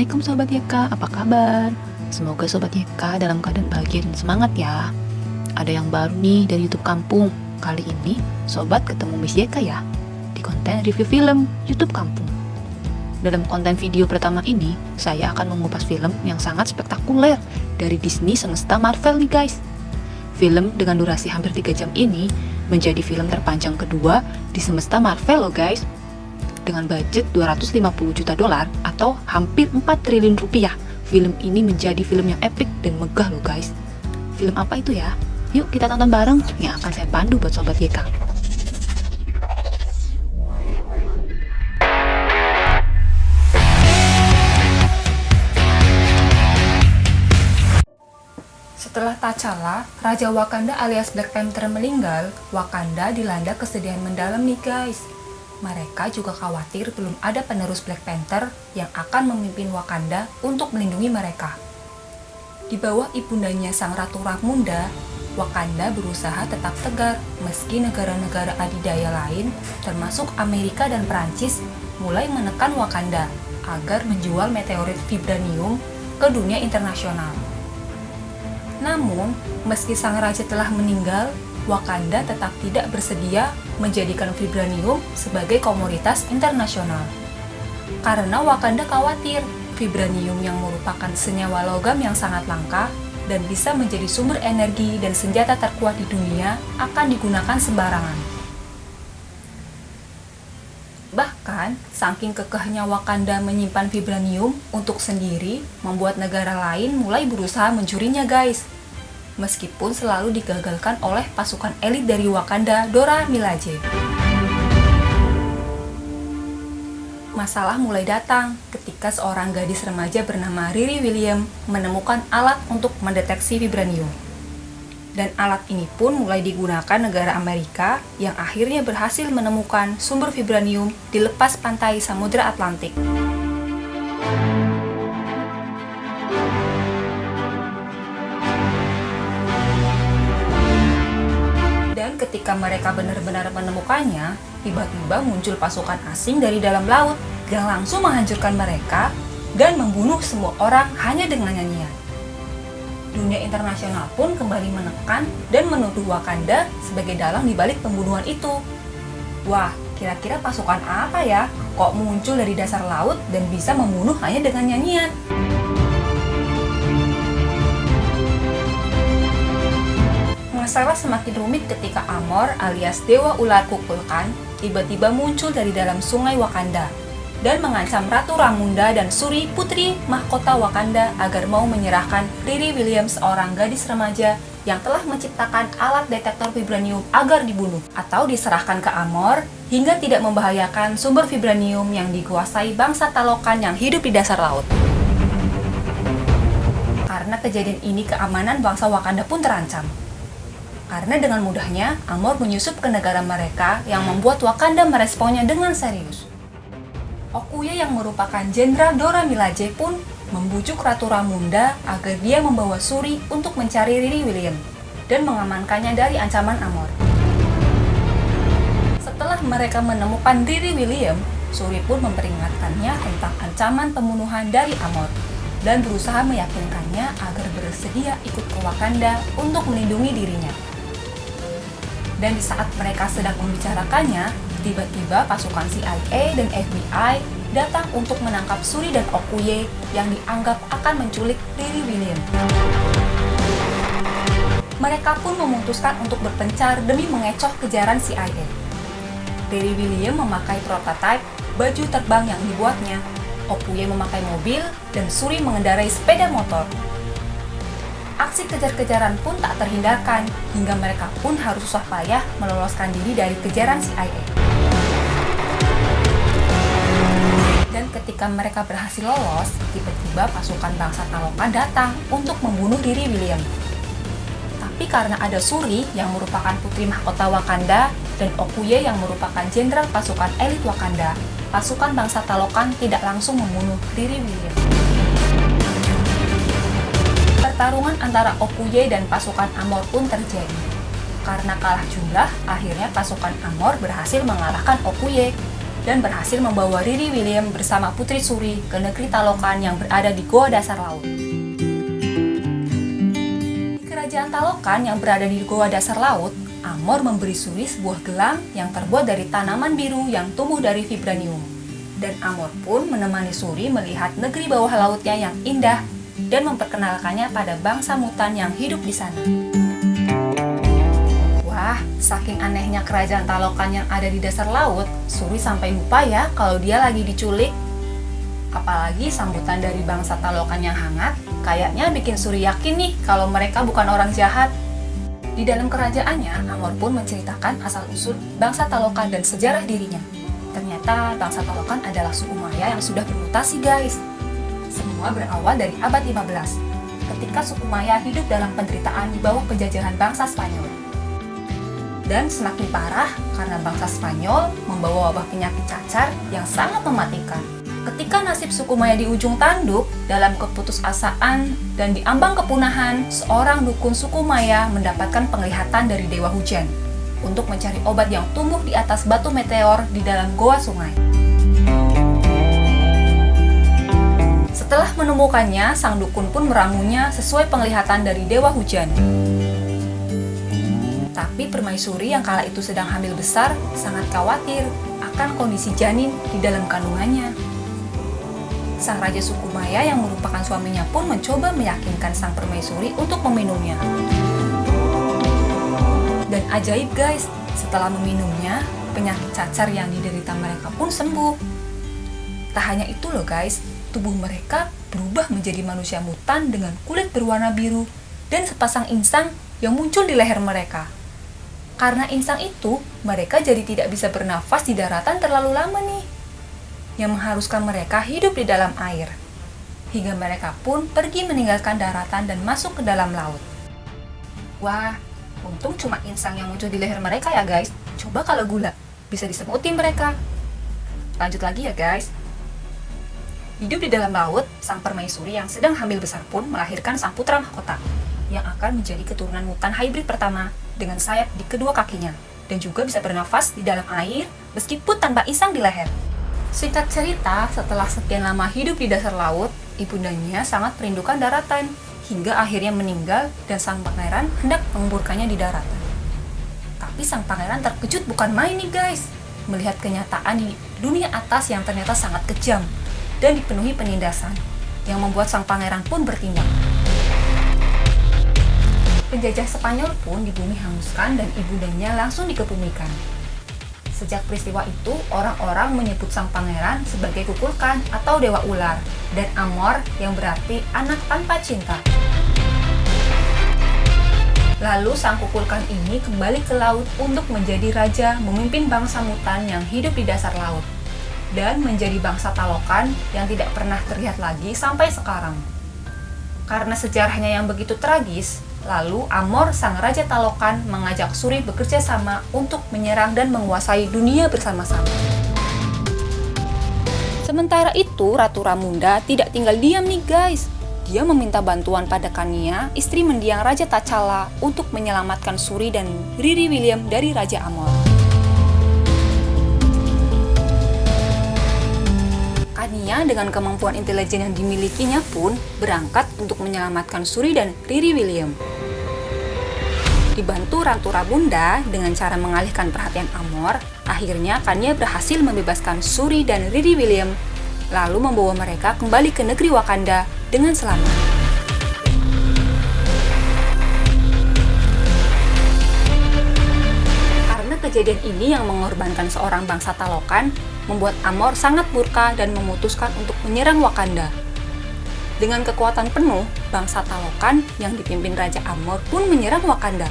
Assalamualaikum Sobat YK, apa kabar? Semoga Sobat YK dalam keadaan bahagia dan semangat ya. Ada yang baru nih dari YouTube Kampung. Kali ini Sobat ketemu Miss YK ya, di konten review film YouTube Kampung. Dalam konten video pertama ini, saya akan mengupas film yang sangat spektakuler dari Disney semesta Marvel nih guys. Film dengan durasi hampir 3 jam ini menjadi film terpanjang kedua di semesta Marvel loh guys. Dengan budget 250 juta dolar atau hampir 4 triliun rupiah, film ini menjadi film yang epic dan megah loh guys. Film apa itu ya? Yuk kita tonton bareng yang akan saya pandu buat Sobat YK. Setelah T'Challa, Raja Wakanda alias Black Panther meninggal, Wakanda dilanda kesedihan mendalam nih guys. Mereka juga khawatir belum ada penerus Black Panther yang akan memimpin Wakanda untuk melindungi mereka. Di bawah ibundanya Sang Ratu Ramunda, Wakanda berusaha tetap tegar meski negara-negara adidaya lain, termasuk Amerika dan Prancis, mulai menekan Wakanda agar menjual meteorit vibranium ke dunia internasional. Namun, meski sang raja telah meninggal, Wakanda tetap tidak bersedia menjadikan vibranium sebagai komoditas internasional. Karena Wakanda khawatir vibranium yang merupakan senyawa logam yang sangat langka dan bisa menjadi sumber energi dan senjata terkuat di dunia akan digunakan sembarangan. Bahkan, saking kekehnya Wakanda menyimpan vibranium untuk sendiri, membuat negara lain mulai berusaha mencurinya guys. Meskipun selalu digagalkan oleh pasukan elit dari Wakanda, Dora Milaje. Masalah mulai datang ketika seorang gadis remaja bernama Riri Williams menemukan alat untuk mendeteksi vibranium. Dan alat ini pun mulai digunakan negara Amerika yang akhirnya berhasil menemukan sumber vibranium di lepas pantai Samudra Atlantik. Dan ketika mereka benar-benar menemukannya, tiba-tiba muncul pasukan asing dari dalam laut yang langsung menghancurkan mereka dan membunuh semua orang hanya dengan nyanyian. Dunia internasional pun kembali menekan dan menuduh Wakanda sebagai dalang di balik pembunuhan itu. Wah, kira-kira pasukan apa ya? Kok muncul dari dasar laut dan bisa membunuh hanya dengan nyanyian? Masalah semakin rumit ketika Amor alias Dewa Ular Kukulkan tiba-tiba muncul dari dalam sungai Wakanda dan mengancam Ratu Ramunda dan Shuri, putri mahkota Wakanda, agar mau menyerahkan Riri Williams, seorang gadis remaja yang telah menciptakan alat detektor vibranium, agar dibunuh atau diserahkan ke Amor hingga tidak membahayakan sumber vibranium yang dikuasai bangsa Talokan yang hidup di dasar laut. Karena kejadian ini, keamanan bangsa Wakanda pun terancam. Karena dengan mudahnya, Amor menyusup ke negara mereka yang membuat Wakanda meresponnya dengan serius. Okoye yang merupakan Jenderal Dora Milaje pun membujuk Ratu Ramunda agar dia membawa Shuri untuk mencari Riri Williams dan mengamankannya dari ancaman Amor. Setelah mereka menemukan Riri Williams, Shuri pun memperingatkannya tentang ancaman pembunuhan dari Amor dan berusaha meyakinkannya agar bersedia ikut ke Wakanda untuk melindungi dirinya. Dan di saat mereka sedang membicarakannya, tiba-tiba pasukan CIA dan FBI datang untuk menangkap Shuri dan Okoye yang dianggap akan menculik Riri Williams. Mereka pun memutuskan untuk berpencar demi mengecoh kejaran CIA. Riri Williams memakai prototipe baju terbang yang dibuatnya, Okoye memakai mobil, dan Shuri mengendarai sepeda motor. Aksi kejar-kejaran pun tak terhindarkan, hingga mereka pun harus susah payah meloloskan diri dari kejaran CIA. Dan ketika mereka berhasil lolos, tiba-tiba pasukan bangsa Talokan datang untuk membunuh Riri Williams. Tapi karena ada Shuri yang merupakan putri mahkota Wakanda dan Okoye yang merupakan jenderal pasukan elit Wakanda, pasukan bangsa Talokan tidak langsung membunuh Riri Williams. Pertarungan antara Okoye dan pasukan Amor pun terjadi. Karena kalah jumlah, akhirnya pasukan Amor berhasil mengalahkan Okoye. dan berhasil membawa Riri William bersama Putri Suri ke negeri Talokan yang berada di Goa Dasar Laut. Di kerajaan Talokan yang berada di Goa Dasar Laut, Amor memberi Suri sebuah gelang yang terbuat dari tanaman biru yang tumbuh dari vibranium. Dan Amor pun menemani Suri melihat negeri bawah lautnya yang indah dan memperkenalkannya pada bangsa mutan yang hidup di sana. Wah, saking anehnya kerajaan Talokan yang ada di dasar laut, Suri sampai lupa ya kalau dia lagi diculik. Apalagi sambutan dari bangsa Talokan yang hangat, kayaknya bikin Suri yakin nih kalau mereka bukan orang jahat. Di dalam kerajaannya, Amor pun menceritakan asal-usul bangsa Talokan dan sejarah dirinya. Ternyata bangsa Talokan adalah suku Maya yang sudah bermutasi, guys. Semua berawal dari abad 15, ketika suku Maya hidup dalam penderitaan di bawah penjajahan bangsa Spanyol. Dan semakin parah karena bangsa Spanyol membawa wabah penyakit cacar yang sangat mematikan. Ketika nasib suku Maya di ujung tanduk, dalam keputusasaan dan diambang kepunahan, seorang dukun suku Maya mendapatkan penglihatan dari Dewa Hujan untuk mencari obat yang tumbuh di atas batu meteor di dalam goa sungai. Setelah menemukannya, sang dukun pun meramunya sesuai penglihatan dari Dewa Hujan. Tapi Permaisuri yang kala itu sedang hamil besar sangat khawatir akan kondisi janin di dalam kandungannya. Sang raja suku Maya yang merupakan suaminya pun mencoba meyakinkan sang Permaisuri untuk meminumnya. Dan ajaib guys, setelah meminumnya, penyakit cacar yang diderita mereka pun sembuh. Tak hanya itu loh guys, tubuh mereka berubah menjadi manusia mutan dengan kulit berwarna biru dan sepasang insang yang muncul di leher mereka. Karena insang itu, mereka jadi tidak bisa bernafas di daratan terlalu lama nih, yang mengharuskan mereka hidup di dalam air. Hingga mereka pun pergi meninggalkan daratan dan masuk ke dalam laut. Wah, untung cuma insang yang muncul di leher mereka ya guys. Coba kalau gula, bisa disemutin mereka. Lanjut lagi ya guys. Hidup di dalam laut, sang Permaisuri yang sedang hamil besar pun melahirkan sang putra mahkota, yang akan menjadi keturunan mutan hybrid pertama dengan sayap di kedua kakinya dan juga bisa bernafas di dalam air meskipun tanpa insang di leher. Singkat cerita, setelah sekian lama hidup di dasar laut, ibundanya sangat merindukan daratan hingga akhirnya meninggal dan sang pangeran hendak menguburkannya di daratan. Tapi sang pangeran terkejut bukan main nih guys, melihat kenyataan di dunia atas yang ternyata sangat kejam dan dipenuhi penindasan, yang membuat sang pangeran pun bertindak. Penjajah Spanyol pun di bumi hanguskan dan ibundanya langsung dikebumikan. Sejak peristiwa itu, orang-orang menyebut sang pangeran sebagai Kukulkan atau Dewa Ular, dan Amor yang berarti anak tanpa cinta. Lalu sang Kukulkan ini kembali ke laut untuk menjadi raja memimpin bangsa mutan yang hidup di dasar laut, dan menjadi bangsa Talokan yang tidak pernah terlihat lagi sampai sekarang. Karena sejarahnya yang begitu tragis, lalu Amor, sang raja Talokan, mengajak Suri bekerja sama untuk menyerang dan menguasai dunia bersama-sama. Sementara itu, Ratu Ramunda tidak tinggal diam nih guys. Dia meminta bantuan pada Kania, istri mendiang Raja T'Challa, untuk menyelamatkan Suri dan Riri William dari Raja Amor. Kania dengan kemampuan intelijen yang dimilikinya pun berangkat untuk menyelamatkan Suri dan Riri William. Dibantu Ratu Ramunda dengan cara mengalihkan perhatian Amor, akhirnya Kania berhasil membebaskan Suri dan Riri William, lalu membawa mereka kembali ke negeri Wakanda dengan selamat. Karena kejadian ini yang mengorbankan seorang bangsa Talokan, membuat Amor sangat murka dan memutuskan untuk menyerang Wakanda. Dengan kekuatan penuh, bangsa Talokan yang dipimpin Raja Amor pun menyerang Wakanda.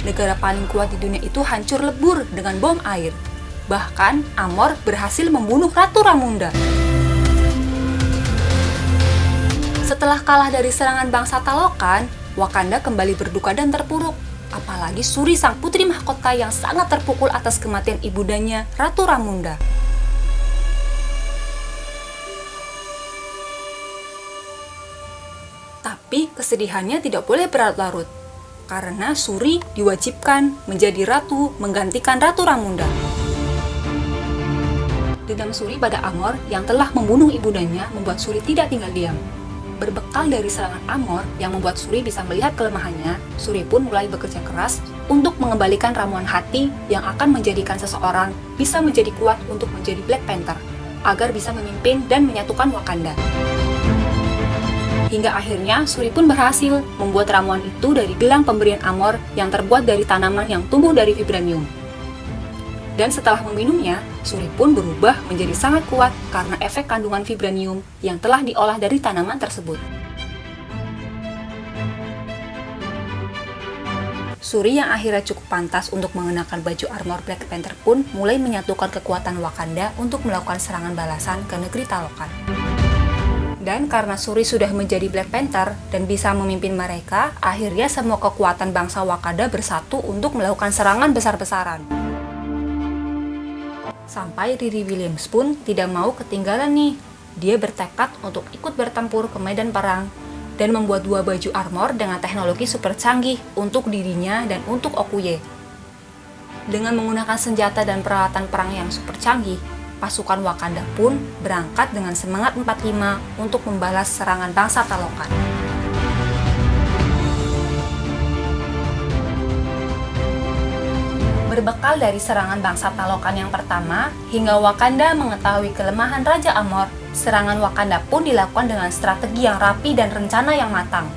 Negara paling kuat di dunia itu hancur lebur dengan bom air. Bahkan, Amor berhasil membunuh Ratu Ramunda. Setelah kalah dari serangan bangsa Talokan, Wakanda kembali berduka dan terpuruk. Apalagi Suri, sang putri mahkota yang sangat terpukul atas kematian ibundanya, Ratu Ramunda. Tapi kesedihannya tidak boleh berlarut-larut, karena Suri diwajibkan menjadi ratu menggantikan Ratu Ramunda. Dendam Suri pada Amor yang telah membunuh ibundanya membuat Suri tidak tinggal diam. Berbekal dari serangan Amor yang membuat Suri bisa melihat kelemahannya, Suri pun mulai bekerja keras untuk mengembalikan ramuan hati yang akan menjadikan seseorang bisa menjadi kuat untuk menjadi Black Panther, agar bisa memimpin dan menyatukan Wakanda. Hingga akhirnya Suri pun berhasil membuat ramuan itu dari gelang pemberian Amor yang terbuat dari tanaman yang tumbuh dari vibranium. Dan setelah meminumnya, Suri pun berubah menjadi sangat kuat karena efek kandungan vibranium yang telah diolah dari tanaman tersebut. Suri yang akhirnya cukup pantas untuk mengenakan baju armor Black Panther pun mulai menyatukan kekuatan Wakanda untuk melakukan serangan balasan ke negeri Talokan. Dan karena Suri sudah menjadi Black Panther dan bisa memimpin mereka, akhirnya semua kekuatan bangsa Wakanda bersatu untuk melakukan serangan besar-besaran. Sampai Riri Williams pun tidak mau ketinggalan nih. Dia bertekad untuk ikut bertempur ke medan perang dan membuat 2 baju armor dengan teknologi super canggih untuk dirinya dan untuk Okoye. Dengan menggunakan senjata dan peralatan perang yang super canggih, pasukan Wakanda pun berangkat dengan semangat 45 untuk membalas serangan bangsa Talokan. Berbekal dari serangan bangsa Talokan yang pertama, hingga Wakanda mengetahui kelemahan Raja Amor, serangan Wakanda pun dilakukan dengan strategi yang rapi dan rencana yang matang.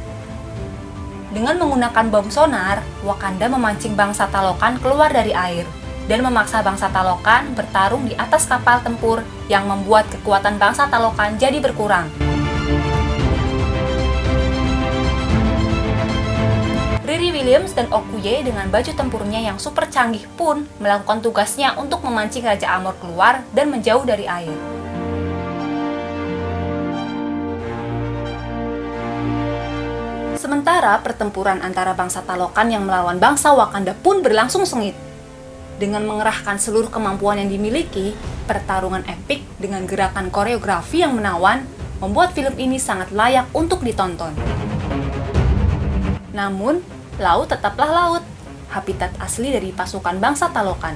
Dengan menggunakan bom sonar, Wakanda memancing bangsa Talokan keluar dari air, dan memaksa bangsa Talokan bertarung di atas kapal tempur yang membuat kekuatan bangsa Talokan jadi berkurang. Riri Williams dan Okoye dengan baju tempurnya yang super canggih pun melakukan tugasnya untuk memancing Raja Amor keluar dan menjauh dari air. Sementara pertempuran antara bangsa Talokan yang melawan bangsa Wakanda pun berlangsung sengit. Dengan mengerahkan seluruh kemampuan yang dimiliki, pertarungan epik dengan gerakan koreografi yang menawan membuat film ini sangat layak untuk ditonton. Namun, laut tetaplah laut, habitat asli dari pasukan bangsa Talokan.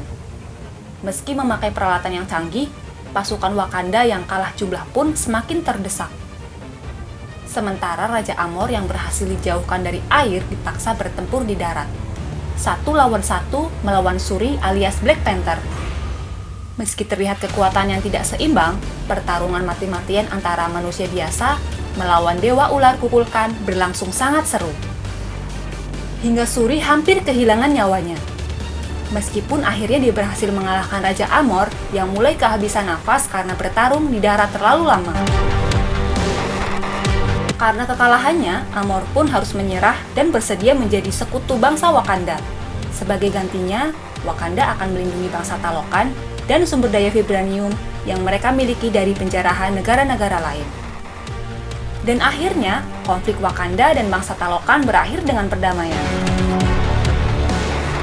Meski memakai peralatan yang canggih, pasukan Wakanda yang kalah jumlah pun semakin terdesak. Sementara Raja Amor yang berhasil dijauhkan dari air dipaksa bertempur di darat. 1 lawan 1 melawan Suri alias Black Panther. Meski terlihat kekuatan yang tidak seimbang, pertarungan mati-matian antara manusia biasa melawan Dewa Ular Kukulkan berlangsung sangat seru. Hingga Suri hampir kehilangan nyawanya. Meskipun akhirnya dia berhasil mengalahkan Raja Amor yang mulai kehabisan nafas karena bertarung di darat terlalu lama. Karena kekalahannya, Amor pun harus menyerah dan bersedia menjadi sekutu bangsa Wakanda. Sebagai gantinya, Wakanda akan melindungi bangsa Talokan dan sumber daya vibranium yang mereka miliki dari penjarahan negara-negara lain. Dan akhirnya, konflik Wakanda dan bangsa Talokan berakhir dengan perdamaian.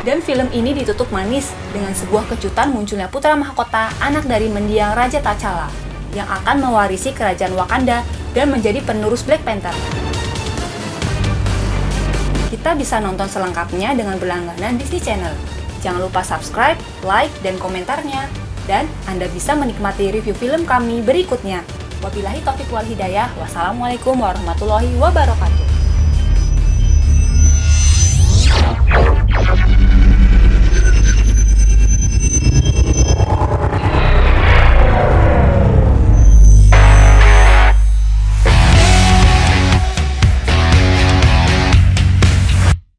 Dan film ini ditutup manis dengan sebuah kejutan munculnya putra mahkota anak dari mendiang Raja T'Challa yang akan mewarisi kerajaan Wakanda dan menjadi penerus Black Panther. Kita bisa nonton selengkapnya dengan berlangganan Disney Channel. Jangan lupa subscribe, like, dan komentarnya. Dan Anda bisa menikmati review film kami berikutnya. Wabillahi taufiq wal hidayah. Wassalamualaikum warahmatullahi wabarakatuh.